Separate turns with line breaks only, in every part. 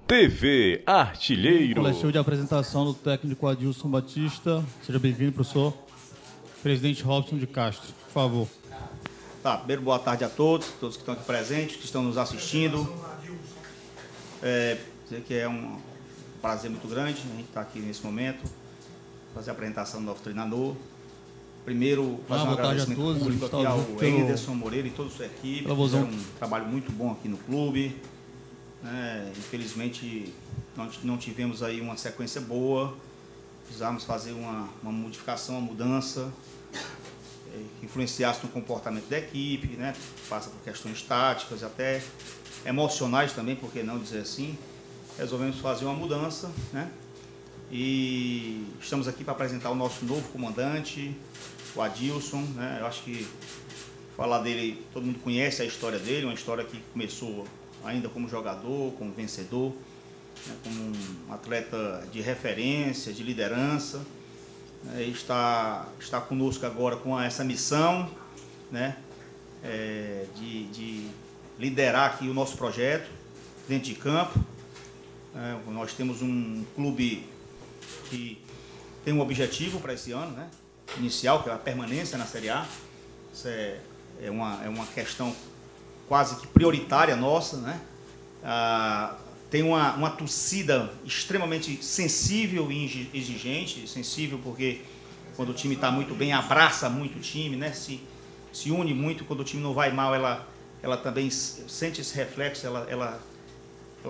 TV Artilheiro.
Coletivo de apresentação do técnico Adilson Batista. Seja bem-vindo, professor. Presidente Robson de Castro, por favor.
Tá, primeiro, boa tarde a todos que estão aqui presentes, que estão nos assistindo. Dizer que é um prazer muito grande a gente estar aqui nesse momento, fazer a apresentação do novo treinador. Primeiro, fazer um agradecimento público aqui ao Enderson Moreira e toda a sua equipe, que fizeram um trabalho muito bom aqui no clube. Infelizmente, nós não tivemos aí uma sequência boa, precisamos fazer uma modificação, uma mudança, que influenciasse no comportamento da equipe, né? Passa por questões táticas, até emocionais também, por que não dizer assim. Resolvemos fazer uma mudança, né? E estamos aqui para apresentar o nosso novo comandante, o Adilson, né? Eu acho que falar dele, todo mundo conhece a história dele, uma história que começou ainda como jogador, como vencedor, né? Como um atleta de referência, de liderança. Está conosco agora com essa missão, né? De liderar aqui o nosso projeto dentro de campo. Nós temos um clube que tem um objetivo para esse ano, né? Inicial, que é a permanência na Série A. Isso é uma questão quase que prioritária nossa, né? Tem uma torcida extremamente sensível e exigente, sensível porque quando o time está muito bem, abraça muito o time, né? Se une muito, quando o time não vai mal, ela também sente esse reflexo, ela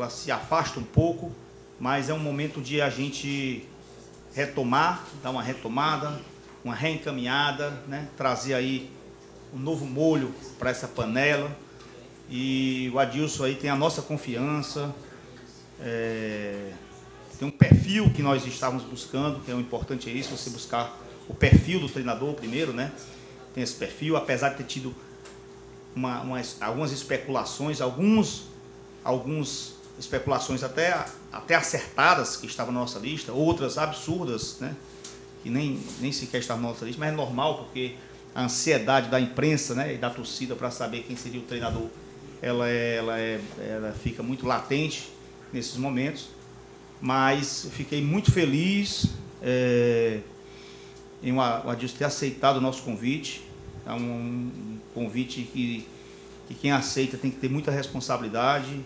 se afasta um pouco, mas é um momento de a gente retomar, dar uma retomada, uma reencaminhada, né? Trazer aí um novo molho para essa panela. E o Adilson aí tem a nossa confiança, tem um perfil que nós estávamos buscando, que é o importante, é isso, você buscar o perfil do treinador primeiro, né? Tem esse perfil, apesar de ter tido algumas especulações, algumas especulações até acertadas que estavam na nossa lista, outras absurdas, né? Que nem sequer estavam na nossa lista, mas é normal, porque a ansiedade da imprensa, né, e da torcida para saber quem seria o treinador, ela fica muito latente nesses momentos. Mas eu fiquei muito feliz em o Adilson ter aceitado o nosso convite. É um convite que quem aceita tem que ter muita responsabilidade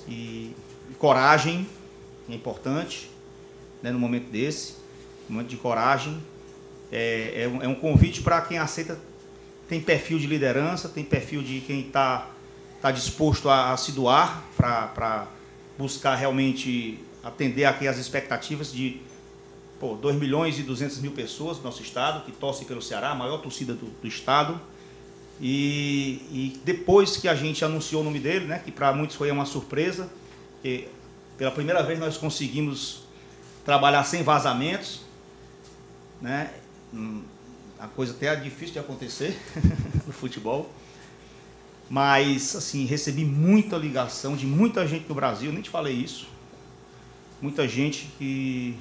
e coragem, que é importante, né, no momento desse, um momento de coragem. É um convite para quem aceita, tem perfil de liderança, tem perfil de quem está disposto a se doar para buscar realmente atender aqui as expectativas de 2.200.000 pessoas do nosso estado, que torcem pelo Ceará, a maior torcida do estado. E depois que a gente anunciou o nome dele, né, que para muitos foi uma surpresa, que pela primeira vez nós conseguimos trabalhar sem vazamentos, né? A coisa até é difícil de acontecer no futebol, mas assim, recebi muita ligação de muita gente no Brasil, nem te falei isso, muita gente que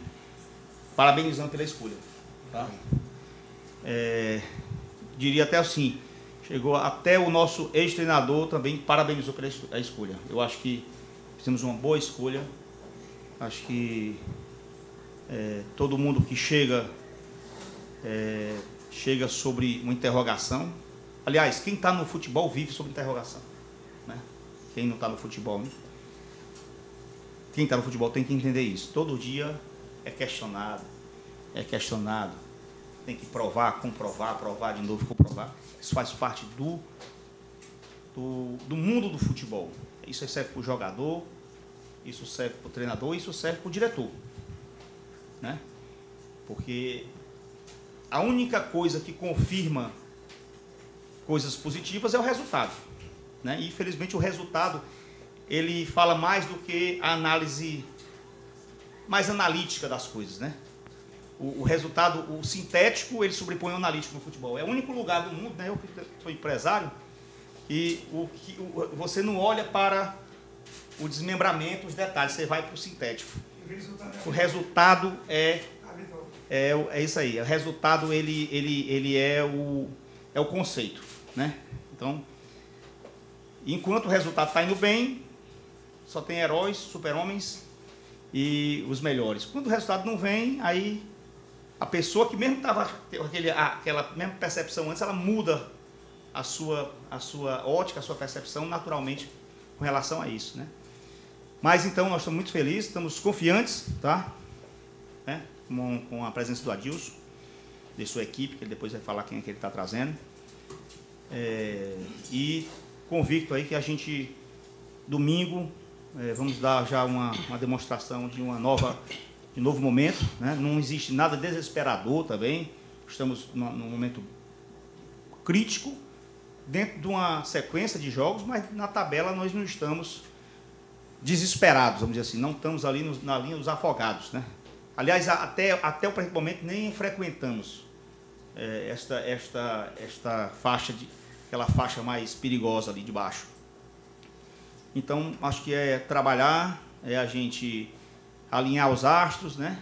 parabenizando pela escolha, tá? Diria até assim, chegou até o nosso ex-treinador também parabenizou pela escolha. Eu acho que fizemos uma boa escolha. Acho que todo mundo que chega sobre uma interrogação. Aliás, quem está no futebol vive sobre interrogação, né? Quem não está no futebol, né? Quem está no futebol tem que entender isso. Todo dia é questionado, tem que provar, comprovar, provar de novo, comprovar. Isso faz parte do mundo do futebol. Isso serve para o jogador, isso serve para o treinador, isso serve para o diretor, né? Porque a única coisa que confirma coisas positivas é o resultado, né? E infelizmente o resultado ele fala mais do que a análise mais analítica das coisas, né? O resultado, o sintético, ele sobrepõe o analítico no futebol. É o único lugar do mundo, né? Eu que sou empresário, e você não olha para o desmembramento, os detalhes, você vai para o sintético. O resultado é isso aí. O resultado ele é o conceito, né? Então, enquanto o resultado está indo bem, só tem heróis, super-homens e os melhores. Quando o resultado não vem, aí a pessoa que mesmo estava com aquela mesma percepção antes, ela muda a sua ótica, a sua percepção naturalmente com relação a isso, né? Mas então nós estamos muito felizes, estamos confiantes, tá? Né? Com a presença do Adilson, de sua equipe, que ele depois vai falar quem é que ele está trazendo. E convicto aí que a gente, domingo, vamos dar já uma demonstração de de novo momento, né? Não existe nada desesperador também, estamos num momento crítico, dentro de uma sequência de jogos, mas na tabela nós não estamos desesperados, vamos dizer assim, não estamos ali na linha dos afogados, né? Aliás, até o presente momento nem frequentamos esta faixa, aquela faixa mais perigosa ali de baixo. Então, acho que é trabalhar, a gente alinhar os astros, né?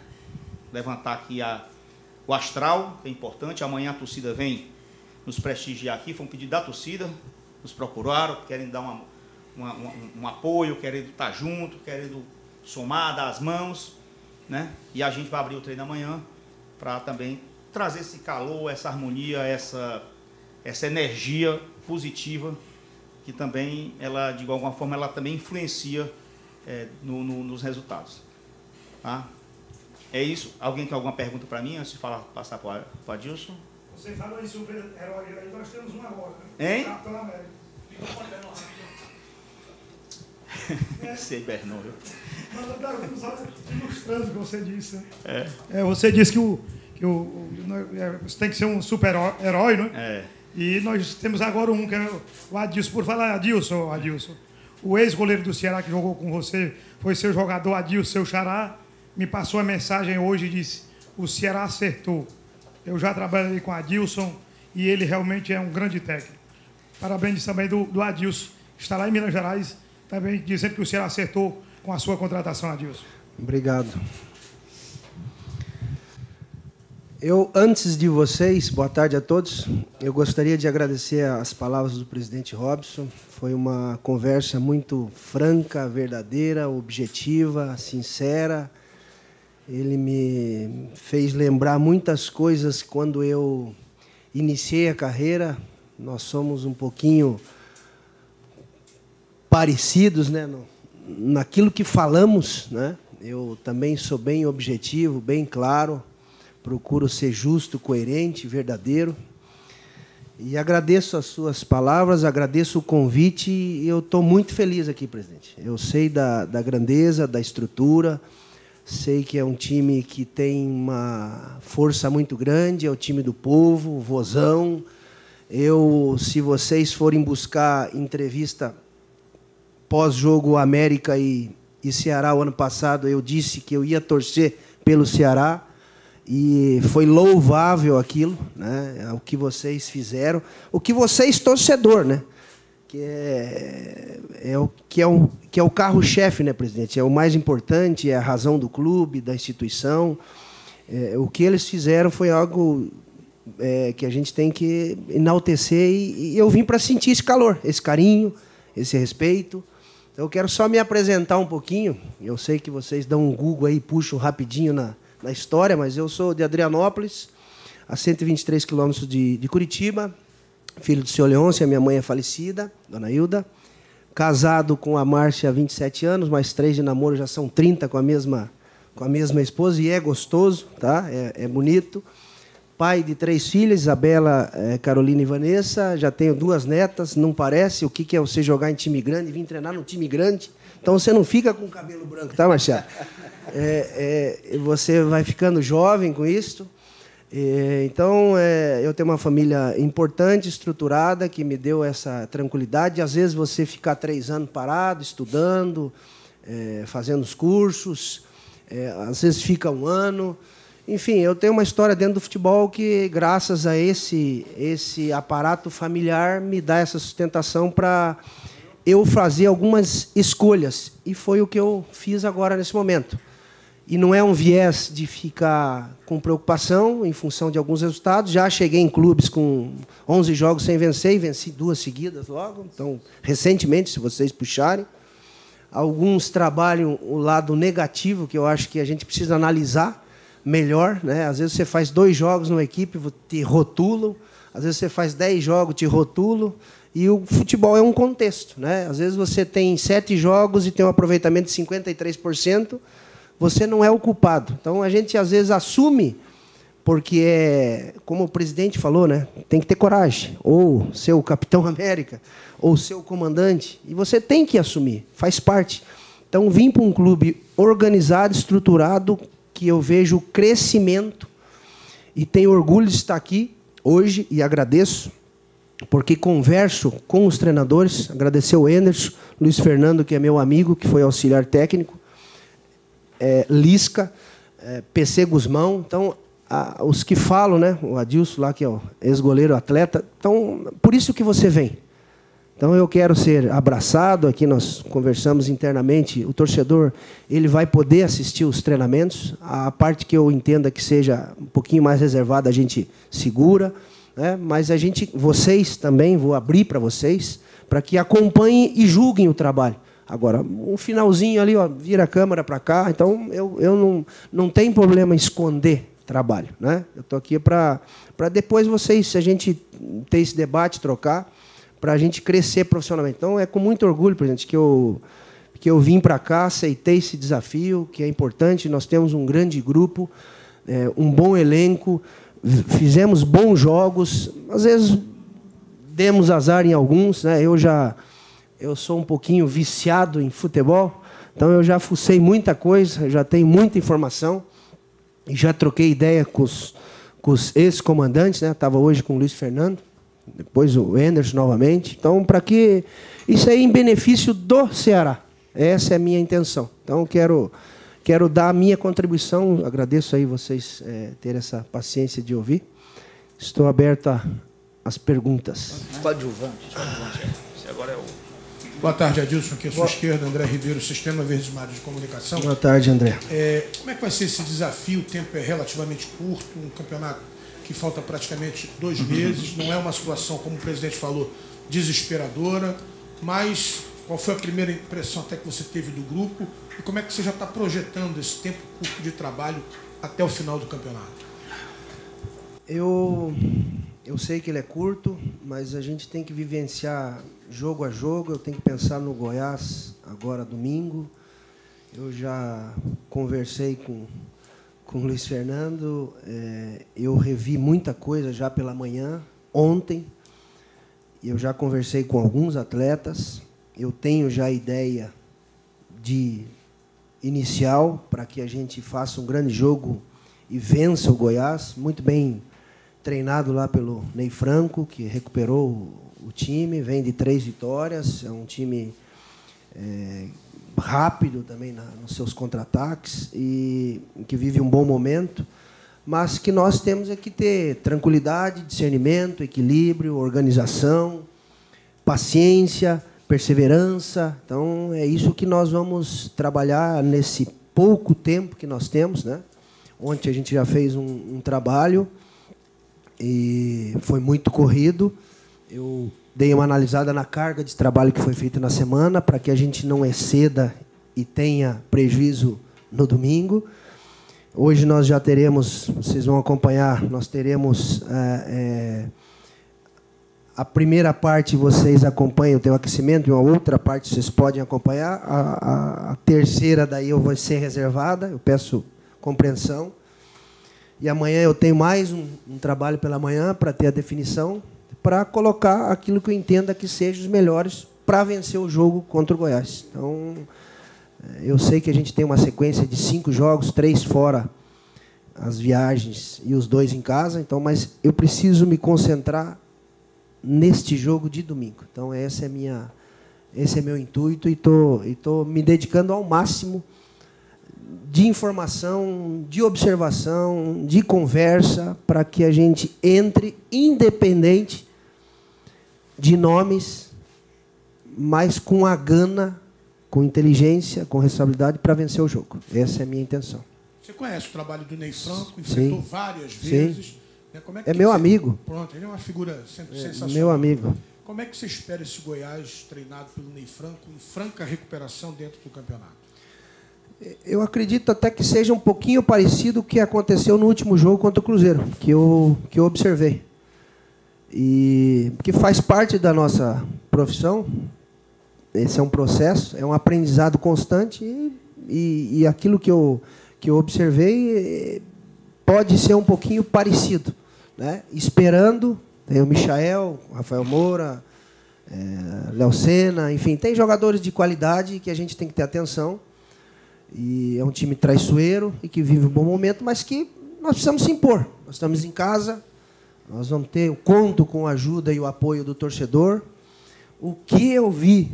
Levantar aqui o astral, que é importante. Amanhã a torcida vem nos prestigiar aqui, foi um pedido da torcida, nos procuraram, querem dar um apoio, querendo estar junto, querendo somar, dar as mãos, né? E a gente vai abrir o treino amanhã para também trazer esse calor, essa harmonia, essa energia positiva que também, ela, de alguma forma, ela também influencia nos resultados. Tá? É isso. Alguém tem alguma pergunta para mim antes de passar para o Adilson?
Você falou em super-herói, aí nós temos um agora,
né? Hein?
Capitão América.
Sei, Bernou.
Mas eu quero só ilustrando o que você disse. Você disse que você tem que ser um super-herói, né? E nós temos agora um, que é o Adilson. Por falar Adilson, o ex-goleiro do Ceará que jogou com você, foi seu jogador Adilson, seu xará, me passou a mensagem hoje e disse: o Ceará acertou. Eu já trabalhei com o Adilson e ele realmente é um grande técnico. Parabéns também do Adilson, que está lá em Minas Gerais, também dizendo que o Ceará acertou com a sua contratação, Adilson.
Obrigado. Antes de vocês, boa tarde a todos, eu gostaria de agradecer as palavras do presidente Robson. Foi uma conversa muito franca, verdadeira, objetiva, sincera. Ele me fez lembrar muitas coisas quando eu iniciei a carreira. Nós somos um pouquinho parecidos, né, naquilo que falamos, né? Eu também sou bem objetivo, bem claro. Procuro ser justo, coerente, verdadeiro. E agradeço as suas palavras, agradeço o convite e eu estou muito feliz aqui, presidente. Eu sei da grandeza, da estrutura, sei que é um time que tem uma força muito grande, é o time do povo, o Vozão. Se vocês forem buscar entrevista pós-jogo América e Ceará o ano passado, eu disse que eu ia torcer pelo Ceará. E foi louvável aquilo, né? O que vocês fizeram, o que vocês torcedor, né? Que é o carro-chefe, né, presidente? É o mais importante, é a razão do clube, da instituição. O que eles fizeram foi algo que a gente tem que enaltecer e eu vim para sentir esse calor, esse carinho, esse respeito. Então, eu quero só me apresentar um pouquinho. Eu sei que vocês dão um Google aí, puxam rapidinho na história, mas eu sou de Adrianópolis, a 123 quilômetros de Curitiba, filho do senhor Leôncio, a minha mãe é falecida, dona Hilda, casado com a Márcia há 27 anos, mais 3 de namoro, já são 30 com a mesma esposa, e é gostoso, tá? É bonito. Pai de 3 filhas, Isabela, Carolina e Vanessa, já tenho 2 netas, não parece o que é você jogar em time grande, vir treinar num time grande, então você não fica com o cabelo branco, tá, Marcial? Você vai ficando jovem com isso. Então, eu tenho uma família importante, estruturada, que me deu essa tranquilidade. Às vezes, você ficar 3 anos parado, estudando, fazendo os cursos, às vezes fica 1 ano. Enfim, eu tenho uma história dentro do futebol que, graças a esse aparato familiar, me dá essa sustentação para eu fazer algumas escolhas. E foi o que eu fiz agora, nesse momento. E não é um viés de ficar com preocupação em função de alguns resultados. Já cheguei em clubes com 11 jogos sem vencer e venci 2 seguidas logo. Então, recentemente, se vocês puxarem. Alguns trabalham o lado negativo, que eu acho que a gente precisa analisar melhor, né? Às vezes você faz 2 jogos numa equipe, te rotulam. Às vezes você faz 10 jogos, te rotulam. E o futebol é um contexto, né? Às vezes você tem 7 jogos e tem um aproveitamento de 53%, você não é o culpado. Então, a gente, às vezes, assume, porque, como o presidente falou, né? Tem que ter coragem. Ou ser o Capitão América, ou ser o comandante. E você tem que assumir, faz parte. Então, vim para um clube organizado, estruturado, que eu vejo crescimento, e tenho orgulho de estar aqui hoje, e agradeço, porque converso com os treinadores, agradecer o Enderson, Luiz Fernando, que é meu amigo, que foi auxiliar técnico, Lisca, PC Guzmão, então, os que falam, né, o Adilson lá, que é o ex-goleiro atleta, então, por isso que você vem. Então, eu quero ser abraçado, aqui nós conversamos internamente, o torcedor ele vai poder assistir os treinamentos, a parte que eu entenda que seja um pouquinho mais reservada, a gente segura, né? Mas vocês também, vou abrir para vocês, para que acompanhem e julguem o trabalho. Agora, um finalzinho ali, ó, vira a câmera para cá, então eu não tenho problema em esconder trabalho, né? Eu estou aqui para depois vocês, se a gente ter esse debate, trocar, para a gente crescer profissionalmente. Então, é com muito orgulho, presidente, que eu vim para cá, aceitei esse desafio, que é importante. Nós temos um grande grupo, um bom elenco, fizemos bons jogos, às vezes demos azar em alguns, né? Eu sou um pouquinho viciado em futebol, então eu já fucei muita coisa, já tenho muita informação, e já troquei ideia com os ex-comandantes, né? Estava hoje com o Luiz Fernando, depois o Enderson novamente. Então, para que isso aí em benefício do Ceará. Essa é a minha intenção. Então, quero dar a minha contribuição. Agradeço aí vocês terem essa paciência de ouvir. Estou aberto às perguntas.
Coadjuvante. Esse agora é o...
Boa tarde, Adilson. Aqui à sua esquerda, André Ribeiro, Sistema Verdes Mares de Comunicação.
Boa tarde, André.
Como é que vai ser esse desafio? O tempo é relativamente curto, um campeonato que falta praticamente 2 meses. Não é uma situação, como o presidente falou, desesperadora, mas qual foi a primeira impressão até que você teve do grupo e como é que você já está projetando esse tempo curto de trabalho até o final do campeonato?
Eu sei que ele é curto, mas a gente tem que vivenciar jogo a jogo. Eu tenho que pensar no Goiás agora domingo. Eu já conversei com o Luiz Fernando, eu revi muita coisa já pela manhã, ontem, eu já conversei com alguns atletas, eu tenho já a ideia de inicial para que a gente faça um grande jogo e vença o Goiás, muito bem treinado lá pelo Ney Franco, que recuperou o time, vem de 3 vitórias, é um time rápido também nos seus contra-ataques e que vive um bom momento, mas que nós temos que ter tranquilidade, discernimento, equilíbrio, organização, paciência, perseverança. Então, é isso que nós vamos trabalhar nesse pouco tempo que nós temos, né? Ontem a gente já fez um trabalho e foi muito corrido. Eu dei uma analisada na carga de trabalho que foi feita na semana para que a gente não exceda e tenha prejuízo no domingo. Hoje nós já teremos, vocês vão acompanhar, nós teremos a primeira parte vocês acompanham, tem o aquecimento, e uma outra parte vocês podem acompanhar. A terceira daí eu vou ser reservada, eu peço compreensão. E amanhã eu tenho mais um trabalho pela manhã para ter a definição, para colocar aquilo que eu entenda que seja os melhores para vencer o jogo contra o Goiás. Então, eu sei que a gente tem uma sequência de 5 jogos, 3 fora as viagens e os 2 em casa, então, mas eu preciso me concentrar neste jogo de domingo. Então, esse é meu intuito e tô me dedicando ao máximo de informação, de observação, de conversa, para que a gente entre independente de nomes, mas com a gana, com inteligência, com responsabilidade para vencer o jogo. Essa é a minha intenção.
Você conhece o trabalho do Ney Franco, enfrentou várias vezes. Né? Como
é meu amigo.
Pronto, ele é uma figura sempre sensacional.
Meu amigo.
Como é que você espera esse Goiás treinado pelo Ney Franco em franca recuperação dentro do campeonato?
Eu acredito até que seja um pouquinho parecido com o que aconteceu no último jogo contra o Cruzeiro, que eu observei. E que faz parte da nossa profissão. Esse é um processo, é um aprendizado constante e aquilo que eu observei pode ser um pouquinho parecido, né? Esperando, tem o Michael, Rafael Moura, Léo Senna, enfim, tem jogadores de qualidade que a gente tem que ter atenção. E é um time traiçoeiro e que vive um bom momento, mas que nós precisamos se impor. Nós estamos em casa, nós vamos ter, eu conto com a ajuda e o apoio do torcedor. O que eu vi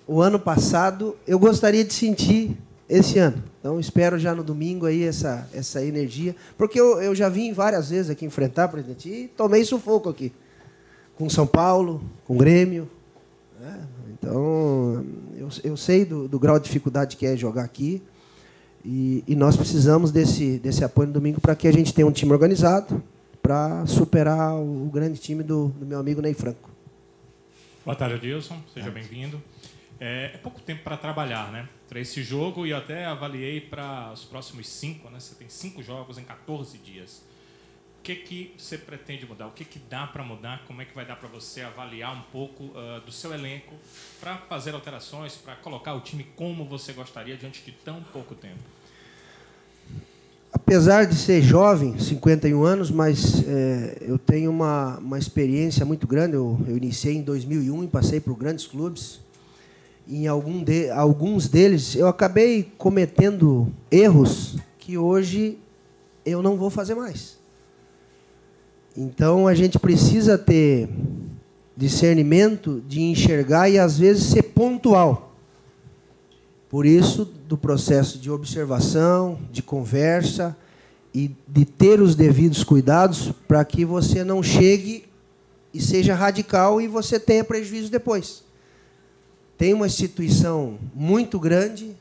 o ano passado, eu gostaria de sentir esse ano. Então, espero já no domingo aí essa energia. Porque eu já vim várias vezes aqui enfrentar, presidente, e tomei sufoco aqui. Com São Paulo, com Grêmio. Né? Então, eu sei do grau de dificuldade que é jogar aqui. E nós precisamos desse apoio no domingo para que a gente tenha um time organizado para superar o grande time do meu amigo Ney Franco.
Boa tarde, Adilson. Seja bem-vindo. É pouco tempo para trabalhar, né? Para esse jogo, e eu até avaliei para os próximos 5, né? Você tem 5 jogos em 14 dias. O que você pretende mudar? O que dá para mudar? Como é que vai dar para você avaliar um pouco do seu elenco para fazer alterações, para colocar o time como você gostaria diante de tão pouco tempo?
Apesar de ser jovem, 51 anos, mas eu tenho uma experiência muito grande. Eu iniciei em 2001 e passei por grandes clubes. Em alguns deles, eu acabei cometendo erros que hoje eu não vou fazer mais. Então, a gente precisa ter discernimento de enxergar e, às vezes, ser pontual. Por isso, do processo de observação, de conversa e de ter os devidos cuidados para que você não chegue e seja radical e você tenha prejuízo depois. Tem uma instituição muito grande,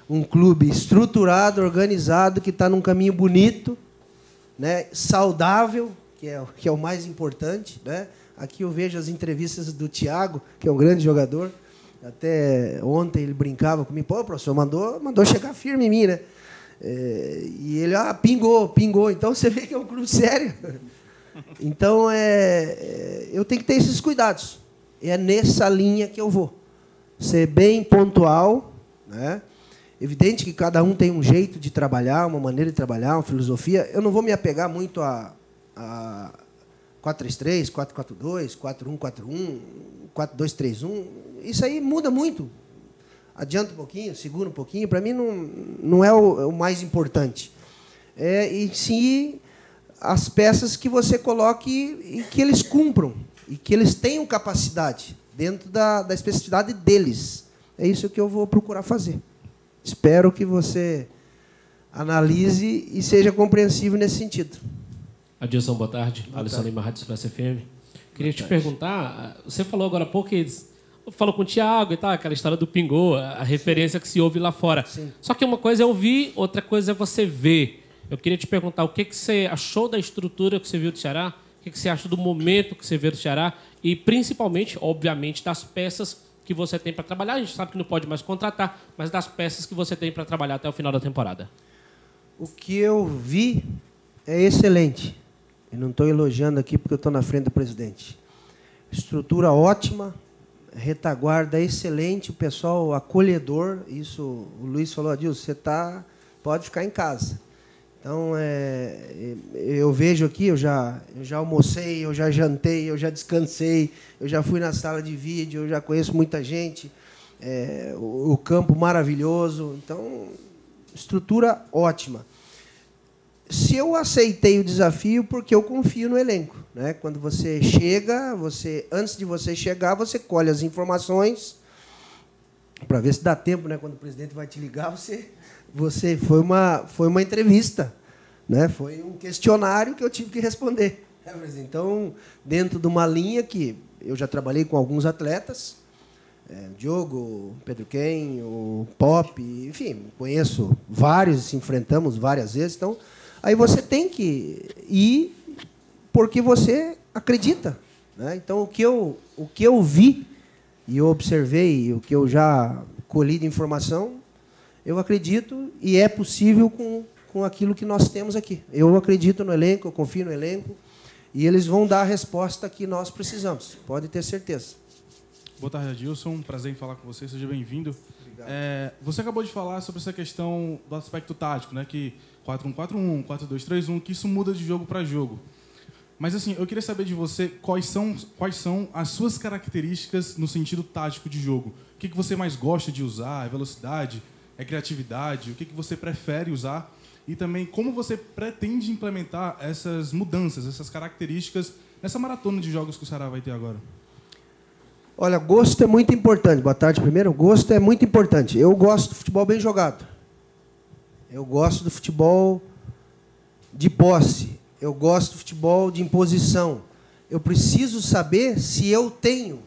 um clube estruturado, organizado, que está num caminho bonito, né, saudável, que é o mais importante, né? Aqui eu vejo as entrevistas do Thiago, que é um grande jogador. Até ontem ele brincava comigo, pô, professor, mandou chegar firme em mim, né? E ele, pingou. Então você vê que é um clube sério. Então eu tenho que ter esses cuidados. É nessa linha que eu vou. Ser bem pontual, né? Evidente que cada um tem um jeito de trabalhar, uma maneira de trabalhar, uma filosofia. Eu não vou me apegar muito a 4-3-3, 4-4-2, 4-1-4-1, 4-2-3-1. Isso aí muda muito. Adianta um pouquinho, segura um pouquinho. Para mim, não é o mais importante. E sim as peças que você coloque e que eles cumpram. E que eles tenham capacidade dentro da especificidade deles. É isso que eu vou procurar fazer. Espero que você analise e seja compreensivo nesse sentido.
Adilson, boa tarde. Alisson Lima, Rádio Expresso FM. Queria te perguntar, você falou agora há pouco que falou com o Thiago e tal, aquela história do Pingô, a referência que se ouve lá fora.
Sim.
Só que uma coisa é ouvir, outra coisa é você ver. Eu queria te perguntar o que você achou da estrutura que você viu do Ceará, o que você acha do momento que você vê do Ceará e, principalmente, obviamente, das peças que você tem para trabalhar. A gente sabe que não pode mais contratar, mas das peças que você tem para trabalhar até o final da temporada.
O que eu vi é excelente. Eu não estou elogiando aqui porque eu estou na frente do presidente. Estrutura ótima, retaguarda excelente, o pessoal acolhedor. Isso o Luiz falou, Adilson, você pode ficar em casa. Então, eu vejo aqui, eu já almocei, eu já jantei, eu já descansei, eu já fui na sala de vídeo, eu já conheço muita gente, o campo maravilhoso. Então, estrutura ótima. Se eu aceitei o desafio, porque eu confio no elenco, né? Quando você chega, antes de você chegar, você colhe as informações para ver se dá tempo, né? Quando o presidente vai te ligar, foi uma entrevista, né? Foi um questionário que eu tive que responder. Então, dentro de uma linha que eu já trabalhei com alguns atletas, o Diogo, Pedro Ken, o Pop, enfim, conheço vários, se enfrentamos várias vezes. Então, aí você tem que ir porque você acredita, né? Então, o que eu vi e eu observei, o que eu já colhi de informação, eu acredito e é possível com aquilo que nós temos aqui. Eu acredito no elenco, eu confio no elenco, e eles vão dar a resposta que nós precisamos, pode ter certeza.
Boa tarde, Adilson. Prazer em falar com você, seja bem-vindo. Você acabou de falar sobre essa questão do aspecto tático, né? Que 4-1-4-1, 4-2-3-1, que isso muda de jogo para jogo. Mas assim, eu queria saber de você quais são as suas características no sentido tático de jogo. O que você mais gosta de usar? É velocidade? É criatividade? O que você prefere usar? E também como você pretende implementar essas mudanças, essas características nessa maratona de jogos que o Ceará vai ter agora?
Olha, gosto é muito importante. Boa tarde primeiro. Gosto é muito importante. Eu gosto do futebol bem jogado. Eu gosto do futebol de posse. Eu gosto do futebol de imposição. Eu preciso saber se eu tenho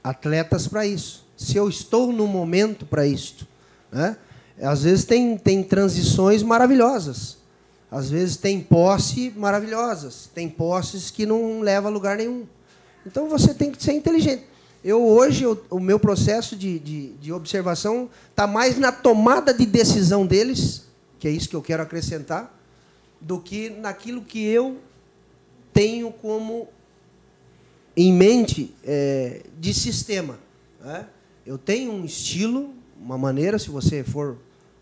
atletas para isso. Se eu estou no momento para isso, né? Às vezes tem transições maravilhosas. Às vezes tem posse maravilhosas. Tem posses que não levam a lugar nenhum. Então você tem que ser inteligente. Hoje, o meu processo de observação está mais na tomada de decisão deles, que é isso que eu quero acrescentar, do que naquilo que eu tenho como em mente de sistema, né? Eu tenho um estilo, uma maneira, se você for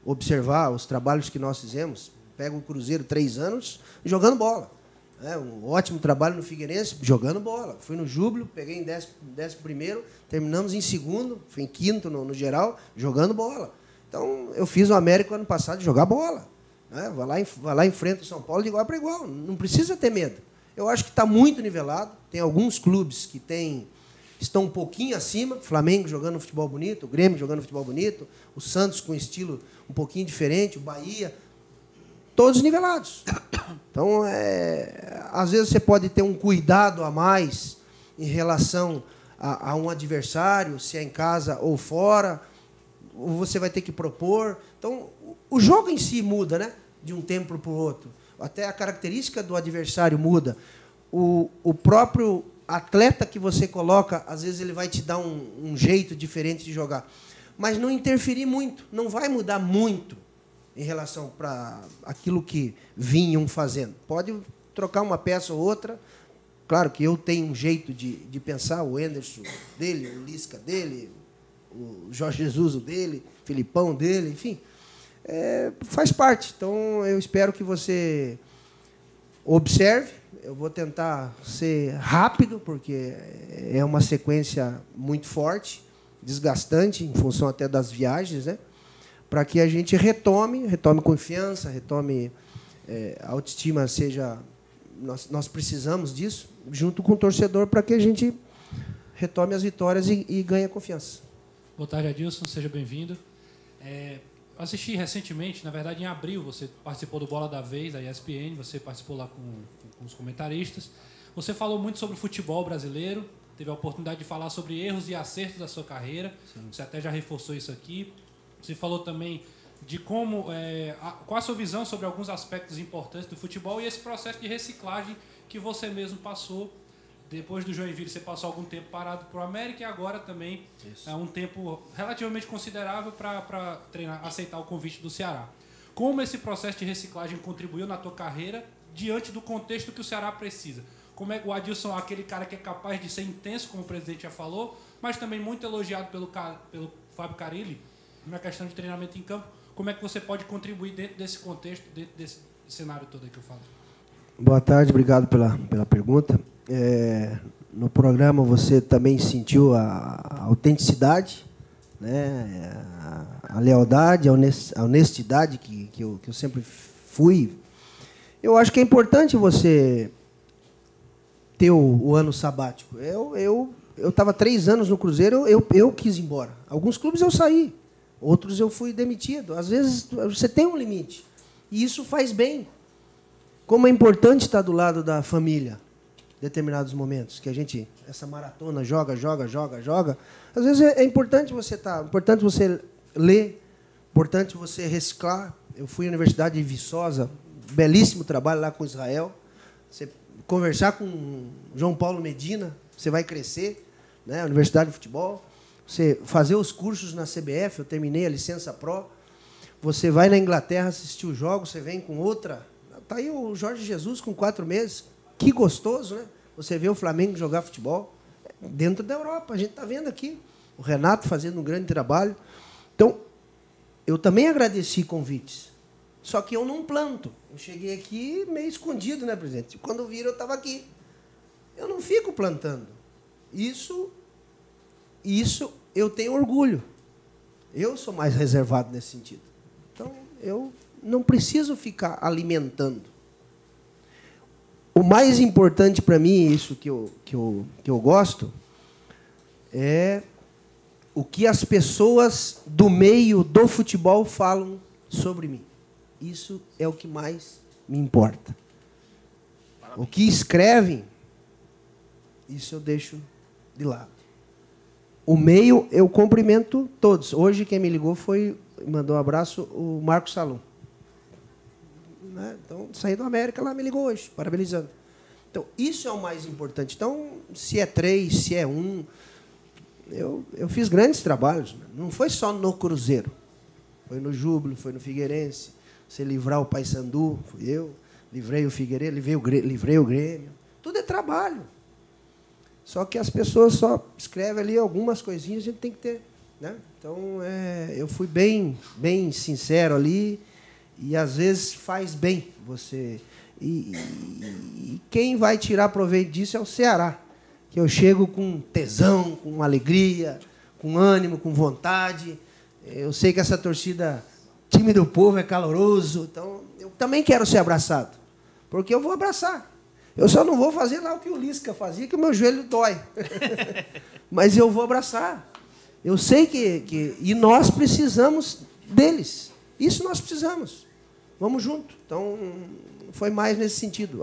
observar os trabalhos que nós fizemos, pega o Cruzeiro 3 anos jogando bola. Um ótimo trabalho no Figueirense, jogando bola. Fui no Júbilo, peguei em 11º, terminamos em 2º, fui em 5º no geral, jogando bola. Então, eu fiz o América ano passado de jogar bola, né? Vai lá, enfrenta o São Paulo de igual para igual. Não precisa ter medo. Eu acho que está muito nivelado. Tem alguns clubes que estão um pouquinho acima. Flamengo jogando futebol bonito, o Grêmio jogando futebol bonito, o Santos com estilo um pouquinho diferente, o Bahia... Todos nivelados. Então, às vezes você pode ter um cuidado a mais em relação a um adversário, se é em casa ou fora, ou você vai ter que propor. Então, o jogo em si muda, né? De um tempo para o outro. Até a característica do adversário muda. O próprio atleta que você coloca, às vezes ele vai te dar um jeito diferente de jogar. Mas não interferir muito, não vai mudar muito em relação para aquilo que vinham fazendo. Pode trocar uma peça ou outra. Claro que eu tenho um jeito de pensar, o Anderson dele, o Lisca dele, o Jorge Jesus dele, o Filipão dele, enfim. Faz parte. Então, eu espero que você observe. Eu vou tentar ser rápido, porque é uma sequência muito forte, desgastante, em função até das viagens, né? Para que a gente retome confiança, retome a autoestima, seja... Nós precisamos disso, junto com o torcedor, para que a gente retome as vitórias e ganhe a confiança.
Boa tarde, Adilson, seja bem-vindo. Assisti recentemente, na verdade, em abril, você participou do Bola da Vez, da ESPN, você participou lá com os comentaristas. Você falou muito sobre o futebol brasileiro, teve a oportunidade de falar sobre erros e acertos da sua carreira. Sim. Você até já reforçou isso aqui. Você falou também de como, qual a sua visão sobre alguns aspectos importantes do futebol e esse processo de reciclagem que você mesmo passou. Depois do Joinville, você passou algum tempo parado para o América e agora também é um tempo relativamente considerável para treinar, aceitar o convite do Ceará. Como esse processo de reciclagem contribuiu na tua carreira diante do contexto que o Ceará precisa? Como é que o Adilson é aquele cara que é capaz de ser intenso, como o presidente já falou, mas também muito elogiado pelo Fábio Carilli, na questão de treinamento em campo? Como é que você pode contribuir dentro desse contexto, dentro desse cenário todo aí que eu falo?
Boa tarde, obrigado pela pergunta. No programa você também sentiu a autenticidade, né? A lealdade, a honestidade que eu sempre fui. Eu acho que é importante você ter o ano sabático. Eu estava 3 anos no Cruzeiro, eu quis ir embora. Alguns clubes eu saí. Outros eu fui demitido. Às vezes você tem um limite. E isso faz bem. Como é importante estar do lado da família em determinados momentos, que a gente, essa maratona, joga. Às vezes é importante você estar, importante você ler, importante você reciclar. Eu fui à Universidade de Viçosa, belíssimo trabalho lá com Israel. conversar com o João Paulo Medina, você vai crescer, né? Universidade de Futebol. Você fazer os cursos na CBF, eu terminei a licença Pro. Você vai na Inglaterra assistir os jogos, você vem com outra. Está aí o Jorge Jesus com 4 meses. Que gostoso, né? Você vê o Flamengo jogar futebol dentro da Europa. A gente está vendo aqui. O Renato fazendo um grande trabalho. Então, eu também agradeci convites. Só que eu não planto. Eu cheguei aqui meio escondido, né, presidente? Quando viram, eu estava aqui. Eu não fico plantando. Isso eu tenho orgulho. Eu sou mais reservado nesse sentido. Então, eu não preciso ficar alimentando. O mais importante para mim, isso que eu gosto, é o que as pessoas do meio do futebol falam sobre mim. Isso é o que mais me importa. O que escrevem, isso eu deixo de lado. O meio, eu cumprimento todos. Hoje, quem me ligou mandou um abraço, o Marcos Salum. Né? Então, saí do América, lá me ligou hoje, parabenizando. Então, isso é o mais importante. Então, se é 3, se é 1, eu fiz grandes trabalhos. Né? Não foi só no Cruzeiro. Foi no Júbilo, foi no Figueirense. Você livrar o Paysandu, fui eu. Livrei o Figueirense, livrei o Grêmio. Tudo é trabalho. Só que as pessoas só escrevem ali algumas coisinhas, a gente tem que ter. Né? Então, eu fui bem sincero ali, e às vezes faz bem você. E quem vai tirar proveito disso é o Ceará, que eu chego com tesão, com alegria, com ânimo, com vontade. Eu sei que essa torcida, time do povo, é caloroso, então eu também quero ser abraçado, porque eu vou abraçar. Eu só não vou fazer lá o que o Lisca fazia, que o meu joelho dói. Mas eu vou abraçar. Eu sei que... E nós precisamos deles. Isso nós precisamos. Vamos junto. Então, foi mais nesse sentido.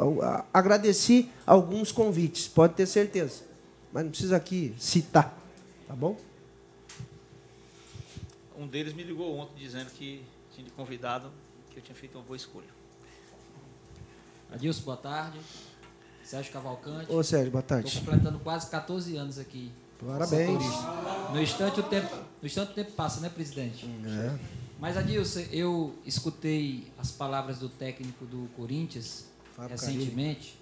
Agradeci alguns convites, pode ter certeza. Mas não precisa aqui citar. Tá bom?
Um deles me ligou ontem dizendo que tinha de convidado, que eu tinha feito uma boa escolha.
Adilson, boa tarde. Sérgio Cavalcante.
Ô, Sérgio, boa tarde.
Estou completando quase 14 anos aqui.
Parabéns.
No instante o tempo passa, né, presidente?
É.
Mas, Adilson, eu escutei as palavras do técnico do Corinthians recentemente.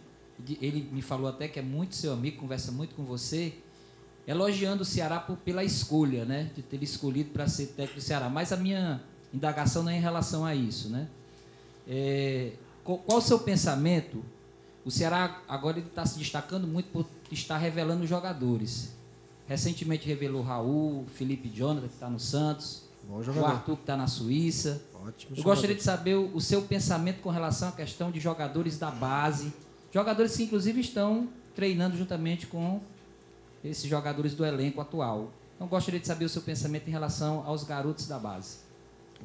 Ele me falou até que é muito seu amigo, conversa muito com você, elogiando o Ceará pela escolha, né, de ter escolhido para ser técnico do Ceará. Mas a minha indagação não é em relação a isso, né? Qual o seu pensamento? O Ceará agora está se destacando muito por estar revelando jogadores. Recentemente revelou Raul, Felipe Jonathan, que está no Santos, o Arthur, que está na Suíça.
Ótimo.
Eu gostaria de saber o seu pensamento com relação à questão de jogadores da base, jogadores que, inclusive, estão treinando juntamente com esses jogadores do elenco atual. Então, gostaria de saber o seu pensamento em relação aos garotos da base.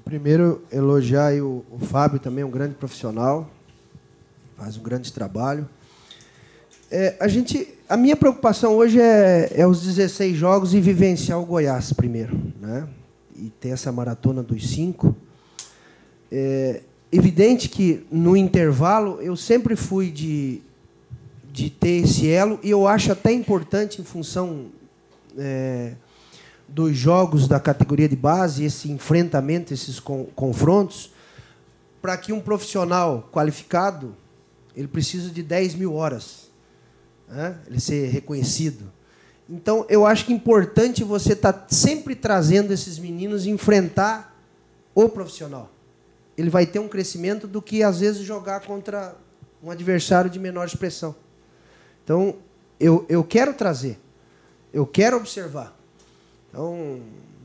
Primeiro, elogiar aí o Fábio, também um grande profissional. Faz um grande trabalho. A minha preocupação hoje é os 16 jogos e vivenciar o Goiás primeiro, né? E ter essa maratona dos 5. É evidente que, no intervalo, eu sempre fui de ter esse elo, e eu acho até importante, em função dos jogos da categoria de base, esse enfrentamento, esses confrontos, para que um profissional qualificado ele precisa de 10 mil horas, né? Ele ser reconhecido. Então, eu acho que é importante você estar sempre trazendo esses meninos e enfrentar o profissional. Ele vai ter um crescimento do que, às vezes, jogar contra um adversário de menor expressão. Então, eu quero trazer, eu quero observar. Então,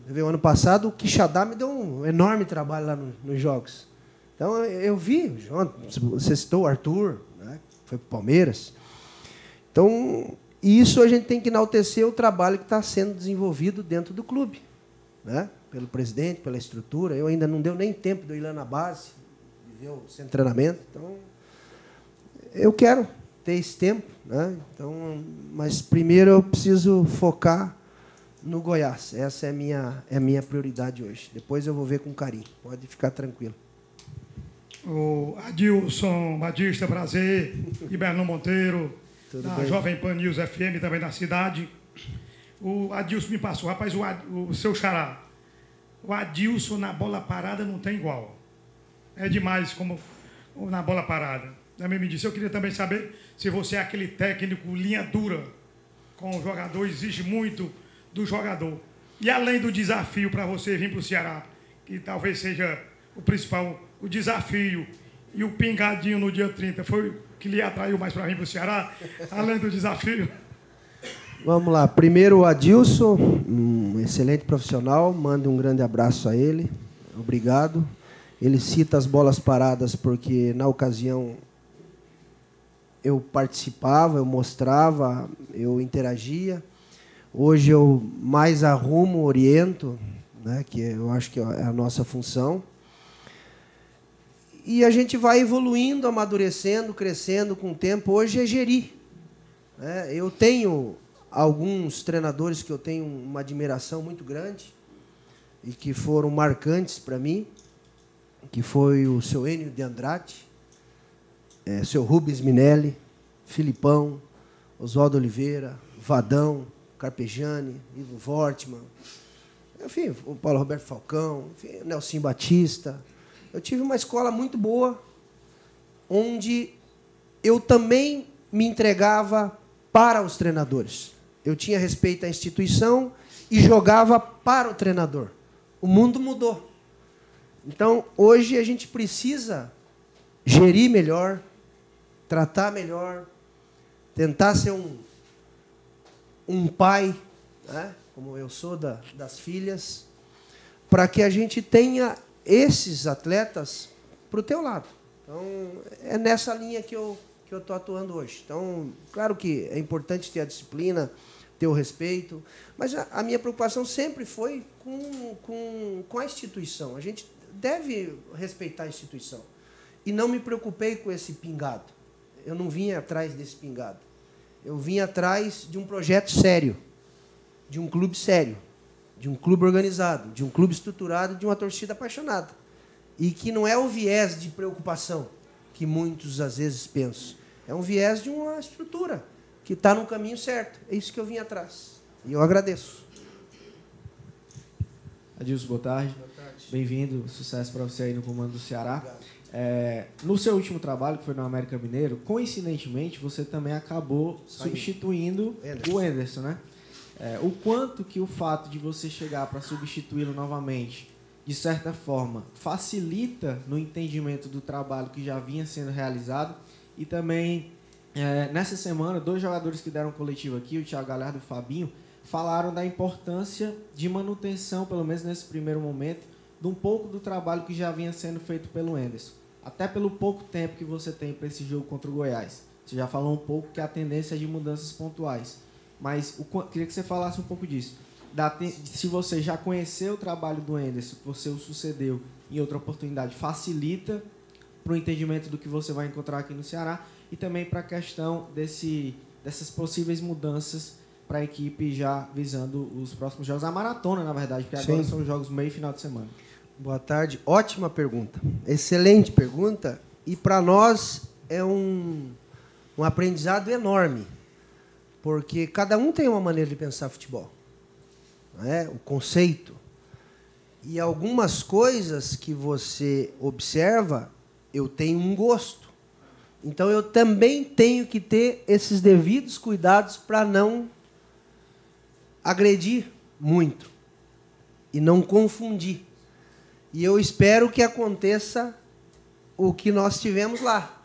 o ano passado, o Quixadá me deu um enorme trabalho lá nos jogos. Então, eu vi, você citou o Arthur, né, foi para o Palmeiras. Então, isso a gente tem que enaltecer o trabalho que está sendo desenvolvido dentro do clube, né, pelo presidente, pela estrutura. Eu ainda não deu nem tempo de eu ir lá na base, de ver o centro de treinamento. Então, eu quero ter esse tempo, né? Então, mas primeiro eu preciso focar no Goiás. Essa é a minha prioridade hoje. Depois eu vou ver com carinho. Pode ficar tranquilo.
o Adilson Batista, prazer, e Bernardo Monteiro,
Tudo
da
bem?
Jovem Pan News FM, também da cidade. O Adilson me passou, rapaz, o seu xará, o Adilson na bola parada não tem igual. É demais como na bola parada. Também me disse, eu queria também saber se você é aquele técnico linha dura com o jogador, exige muito do jogador. E além do desafio para você vir para o Ceará, que talvez seja o principal, o desafio e o pingadinho no dia 30 foi o que lhe atraiu mais para vir para o Ceará, além do desafio.
Vamos lá. Primeiro, o Adilson, um excelente profissional. Mande um grande abraço a ele. Obrigado. Ele cita as bolas paradas porque, na ocasião, eu participava, eu mostrava, eu interagia. Hoje eu mais arrumo, oriento, né, que eu acho que é a nossa função. E a gente vai evoluindo, amadurecendo, crescendo com o tempo. Hoje é gerir. Né? Eu tenho alguns treinadores que eu tenho uma admiração muito grande e que foram marcantes para mim, que foi o seu Enio de Andrade, seu Rubens Minelli, Filipão, Oswaldo Oliveira, Vadão, Carpegiani, Ivo Wortmann, enfim, o Paulo Roberto Falcão, enfim, Nelson Batista. Eu tive uma escola muito boa, onde eu também me entregava para os treinadores. Eu tinha respeito à instituição e jogava para o treinador. O mundo mudou. Então, hoje a gente precisa gerir melhor, tratar melhor, tentar ser um pai, né, como eu sou das filhas, para que a gente tenha esses atletas para o teu lado. Então, é nessa linha que eu estou atuando hoje. Então, claro que é importante ter a disciplina, ter o respeito, mas a minha preocupação sempre foi com a instituição. A gente deve respeitar a instituição. E não me preocupei com esse pingado. Eu não vinha atrás desse pingado. Eu vim atrás de um projeto sério, de um clube sério, de um clube organizado, de um clube estruturado, de uma torcida apaixonada. E que não é o viés de preocupação que muitos, às vezes, pensam. É um viés de uma estrutura que está no caminho certo. É isso que eu vim atrás. E eu agradeço.
Adilson, boa tarde. Boa tarde. Bem-vindo. Sucesso para você aí no comando do Ceará. No seu último trabalho, que foi no América Mineiro, coincidentemente, você também acabou substituindo o Enderson, né? O quanto que o fato de você chegar para substituí-lo novamente, de certa forma, facilita no entendimento do trabalho que já vinha sendo realizado. E também, nessa semana, 2 jogadores que deram coletivo aqui, o Thiago Galhardo e o Fabinho, falaram da importância de manutenção, pelo menos nesse primeiro momento, de um pouco do trabalho que já vinha sendo feito pelo Enderson. Até pelo pouco tempo que você tem para esse jogo contra o Goiás. Você já falou um pouco que a tendência é de mudanças pontuais. Mas queria que você falasse um pouco disso. Se você já conheceu o trabalho do Enderson, que você o sucedeu em outra oportunidade, facilita para o entendimento do que você vai encontrar aqui no Ceará e também para a questão dessas possíveis mudanças para a equipe já visando os próximos jogos. A maratona, na verdade, porque agora são os jogos meio e final de semana.
Boa tarde. Ótima pergunta. Excelente pergunta. E para nós é um aprendizado enorme. Porque cada um tem uma maneira de pensar futebol. Né? O conceito. E algumas coisas que você observa, eu tenho um gosto. Então, eu também tenho que ter esses devidos cuidados para não agredir muito e não confundir. E eu espero que aconteça o que nós tivemos lá.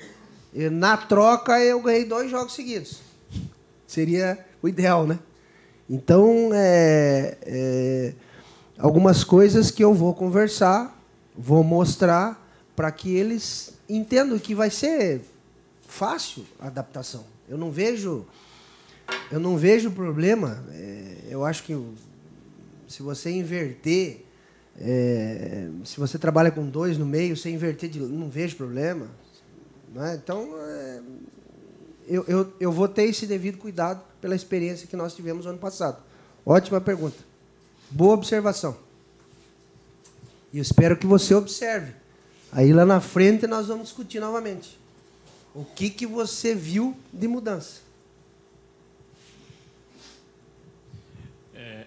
Na troca, eu ganhei 2 jogos seguidos. Seria o ideal, né? Então, algumas coisas que eu vou conversar, vou mostrar para que eles entendam que vai ser fácil a adaptação. Eu não vejo problema. Eu acho que se você inverter, se você trabalha com 2 no meio, você inverter, não vejo problema. Né? Então, eu vou ter esse devido cuidado pela experiência que nós tivemos no ano passado. Ótima pergunta. Boa observação. E eu espero que você observe Aí lá na frente nós vamos discutir novamente. O que você viu de mudança?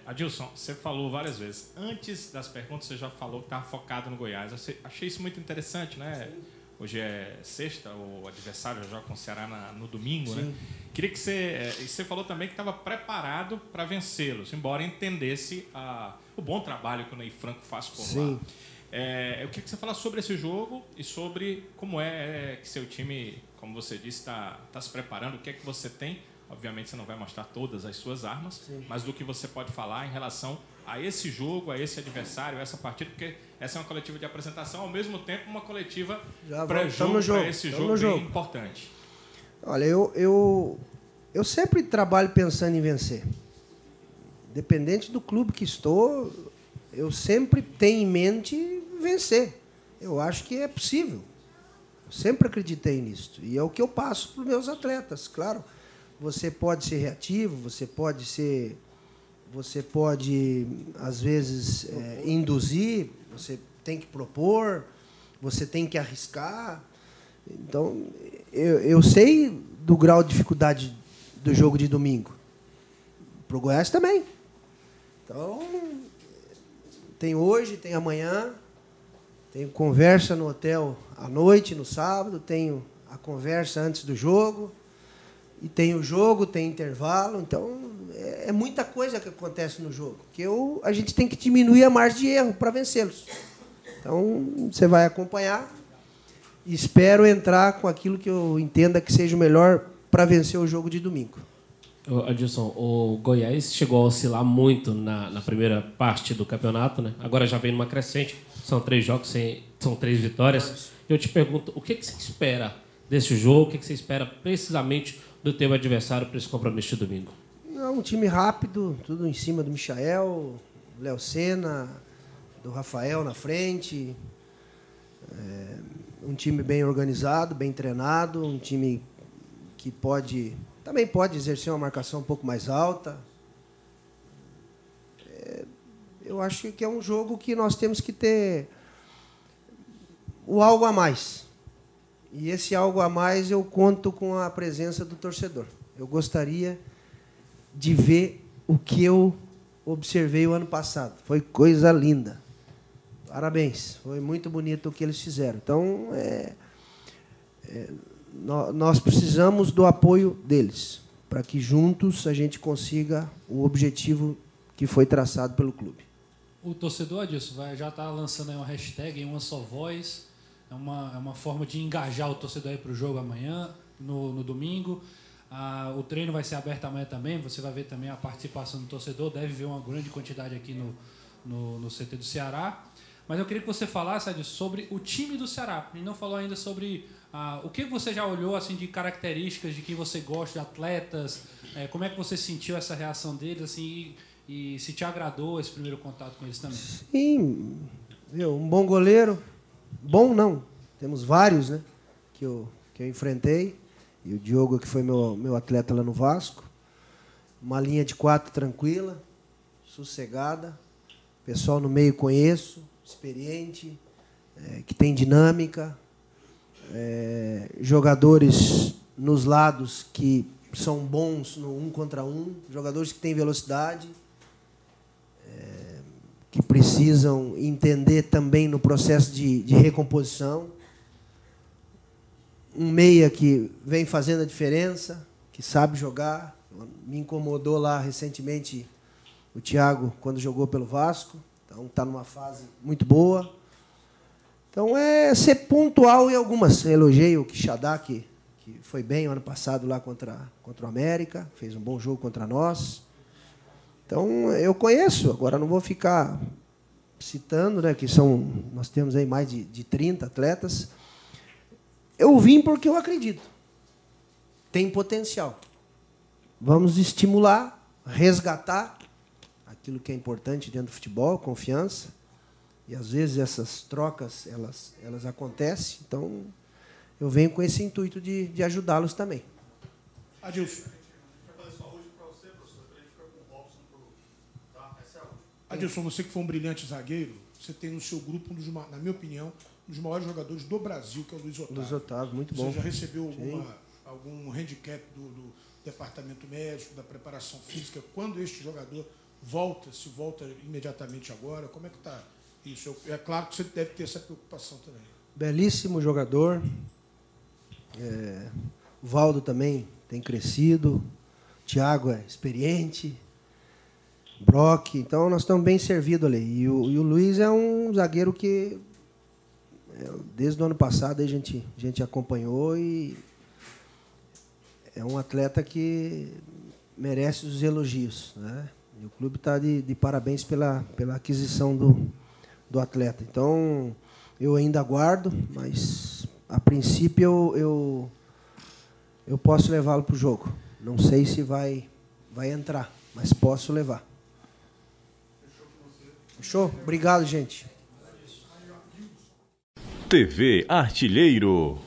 Adilson, você falou várias vezes. Antes das perguntas, você já falou que estava focado no Goiás. Eu achei isso muito interessante, né? Sim. Hoje é sexta, o adversário joga com o Ceará no domingo, sim, né? Queria que você falou também que estava preparado para vencê-los, embora entendesse o bom trabalho que o Ney Franco faz por sim, lá. Eu queria que você falasse sobre esse jogo e sobre como é que seu time, como você disse, está se preparando, o que é que você tem. Obviamente você não vai mostrar todas as suas armas, sim, mas do que você pode falar em relação a esse jogo, a esse adversário, a essa partida, porque essa é uma coletiva de apresentação, ao mesmo tempo uma coletiva pré-jogo para esse jogo bem importante.
Olha, eu sempre trabalho pensando em vencer. Independente do clube que estou, eu sempre tenho em mente vencer. Eu acho que é possível. Eu sempre acreditei nisso. E é o que eu passo para os meus atletas, claro. Você pode ser reativo, você pode, às vezes, induzir, você tem que propor, você tem que arriscar. Então, eu sei do grau de dificuldade do jogo de domingo. Para o Goiás também. Então, tem hoje, tem amanhã, tenho conversa no hotel à noite, no sábado, tenho a conversa antes do jogo. E tem o jogo, tem intervalo, então é muita coisa que acontece no jogo. Que a gente tem que diminuir a margem de erro para vencê-los. Então, você vai acompanhar e espero entrar com aquilo que eu entenda que seja o melhor para vencer o jogo de domingo.
Adilson, o Goiás chegou a oscilar muito na primeira parte do campeonato, né? Agora já vem numa crescente, são 3 jogos, são 3 vitórias. Eu te pergunto, o que você espera desse jogo? O que você espera precisamente do teu adversário para esse compromisso de domingo?
É um time rápido, tudo em cima do Michael, Léo Senna, do Rafael na frente. Um time bem organizado, bem treinado, um time que também pode exercer uma marcação um pouco mais alta. Eu acho que é um jogo que nós temos que ter o algo a mais. E esse algo a mais eu conto com a presença do torcedor. Eu gostaria de ver o que eu observei o ano passado. Foi coisa linda. Parabéns. Foi muito bonito o que eles fizeram. Então, nós precisamos do apoio deles, para que juntos a gente consiga o objetivo que foi traçado pelo clube.
O torcedor, Adilson, já está lançando aí uma hashtag, uma só voz. É uma forma de engajar o torcedor aí para o jogo amanhã, no domingo. O treino vai ser aberto amanhã também. Você vai ver também a participação do torcedor. Deve ver uma grande quantidade aqui no CT do Ceará. Mas eu queria que você falasse, Adilson, sobre o time do Ceará. A gente não falou ainda sobre o que você já olhou assim, de características de quem você gosta, de atletas. Como é que você sentiu essa reação deles assim, e se te agradou esse primeiro contato com eles também?
Sim, um bom goleiro. Bom não, temos vários, né, que eu enfrentei, e o Diogo, que foi meu atleta lá no Vasco. Uma linha de 4 tranquila, sossegada, pessoal no meio conheço, experiente, que tem dinâmica, jogadores nos lados que são bons no 1 contra 1, jogadores que têm velocidade, que precisam entender também no processo de recomposição. Um meia que vem fazendo a diferença, que sabe jogar. Me incomodou lá recentemente o Thiago, quando jogou pelo Vasco. Então, está numa fase muito boa. Então, é ser pontual em algumas. Elogiei o Quixadá, que foi bem o ano passado lá contra o América, fez um bom jogo contra nós. Então, eu conheço, agora não vou ficar citando, né, que nós temos aí mais de 30 atletas. Eu vim porque eu acredito. Tem potencial. Vamos estimular, resgatar aquilo que é importante dentro do futebol, confiança. E, às vezes, essas trocas, elas acontecem. Então, eu venho com esse intuito de ajudá-los também.
Adilson. Adilson, você que foi um brilhante zagueiro, você tem no seu grupo, na minha opinião, um dos maiores jogadores do Brasil, que é o Luiz Otávio.
Luiz Otávio, muito bom.
Você já recebeu algum handicap do departamento médico, da preparação física? Quando este jogador se volta imediatamente agora? Como é que está isso? É claro que você deve ter essa preocupação também.
Belíssimo jogador. O Valdo também tem crescido. Thiago é experiente. Brock. Então, nós estamos bem servidos ali. E o Luiz é um zagueiro que, desde o ano passado, a gente acompanhou e é um atleta que merece os elogios, né? E o clube está de parabéns pela aquisição do atleta. Então, eu ainda aguardo, mas, a princípio, eu posso levá-lo para o jogo. Não sei se vai entrar, mas posso levar. Fechou? Obrigado, gente.
TV Artilheiro.